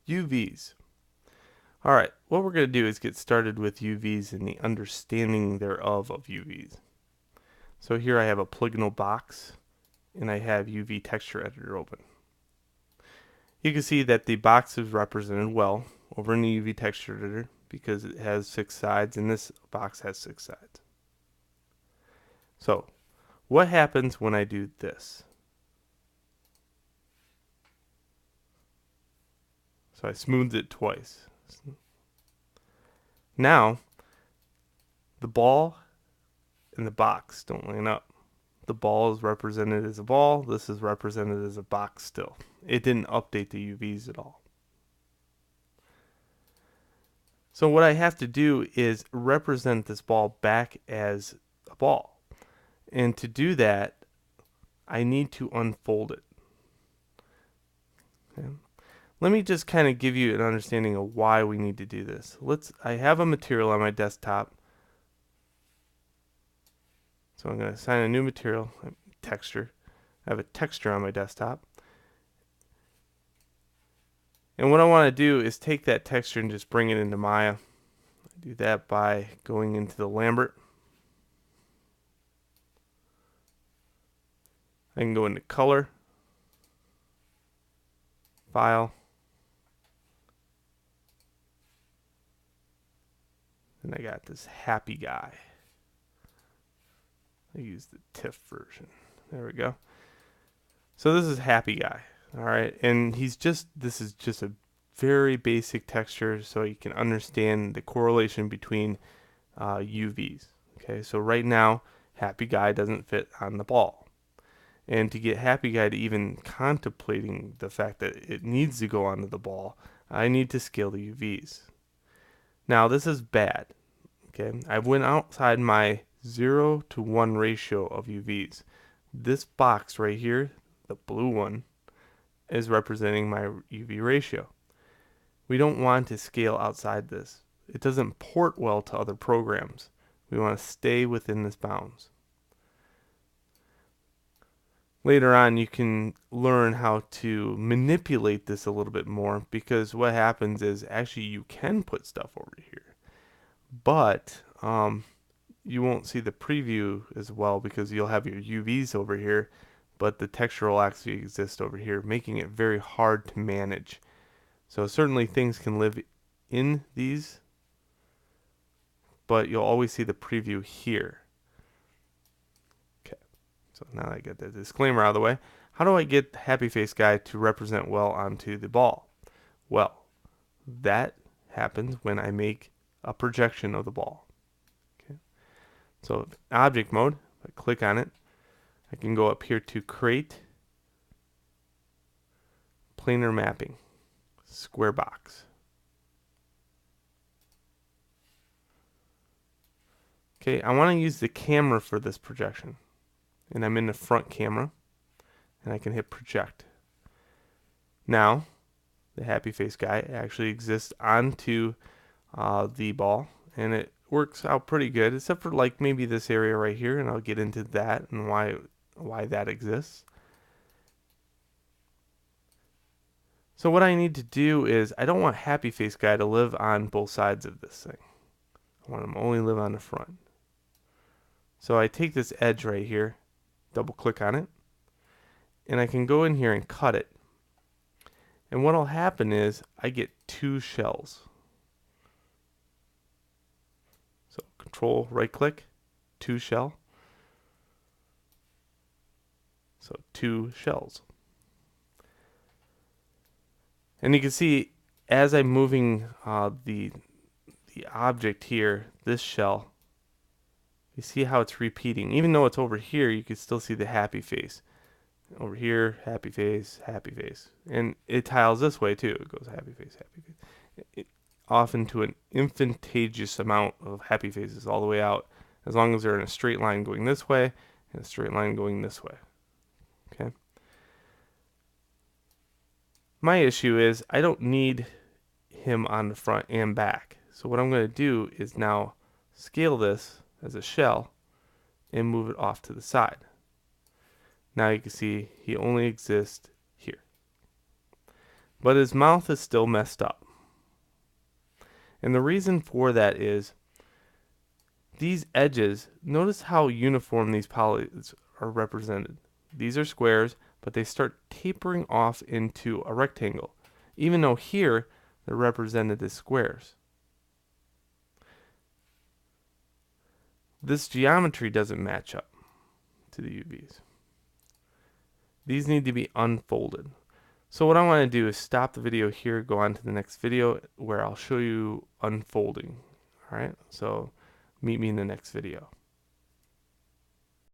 UVs. Alright, what we're going to do is get started with UVs and the understanding thereof of UVs. So here I have a polygonal box and I have UV texture editor open. You can see that the box is represented well over in the UV texture editor because it has 6 sides and this box has 6 sides. So what happens when I do this? So I smoothed it twice. Now the ball and the box don't line up. The ball is represented as a ball. This is represented as a box still. It didn't update the UVs at all. So what I have to do is represent this ball back as a ball. And to do that, I need to unfold it. Okay. Let me just kind of give you an understanding of why we need to do this. I have a material on my desktop. So I'm going to assign a new material, texture. I have a texture on my desktop. And what I want to do is take that texture and just bring it into Maya. I do that by going into the Lambert. I can go into Color, File, and I got this happy guy. I use the TIFF version. There we go. So this is happy guy. All right, and this is just a very basic texture so you can understand the correlation between UVs. Okay, so right now, happy guy doesn't fit on the ball. And to get happy guy to even contemplating the fact that it needs to go onto the ball, I need to scale the UVs. Now this is bad. Okay, I went outside my 0 to 1 ratio of UVs. This box right here, the blue one, is representing my UV ratio. We don't want to scale outside this. It doesn't port well to other programs. We want to stay within this bounds. Later on, you can learn how to manipulate this a little bit more because what happens is actually you can put stuff over here, but you won't see the preview as well because you'll have your UVs over here, but the texture will actually exist over here, making it very hard to manage. So certainly things can live in these, but you'll always see the preview here. Okay, so now I get the disclaimer out of the way. How do I get the happy face guy to represent well onto the ball? Well, that happens when I make a projection of the ball. Okay, so object mode, if I click on it, I can go up here to create planar mapping, square box. Okay, I want to use the camera for this projection. And I'm in the front camera, and I can hit project. Now, the happy face guy actually exists onto the ball, and it works out pretty good, except for like maybe this area right here, and I'll get into that and why that exists. So what I need to do is, I don't want happy face guy to live on both sides of this thing. I want him to only live on the front. So I take this edge right here, double click on it, and I can go in here and cut it. And what'll happen is I get 2 shells. So control right click, 2 shell. So 2 shells. And you can see as I'm moving the object here, this shell, you see how it's repeating. Even though it's over here, you can still see the happy face. Over here, happy face, happy face. And it tiles this way too. It goes happy face, happy face. Often to an infinitesimal amount of happy faces all the way out, as long as they're in a straight line going this way and a straight line going this way. Okay. My issue is I don't need him on the front and back. So what I'm going to do is now scale this as a shell and move it off to the side. Now you can see he only exists here. but his mouth is still messed up. And the reason for that is these edges, notice how uniform these polys are represented. These are squares, but they start tapering off into a rectangle, even though here they're represented as squares. This geometry doesn't match up to the UVs. These need to be unfolded. So what I want to do is stop the video here, go on to the next video where I'll show you unfolding. All right, so meet me in the next video.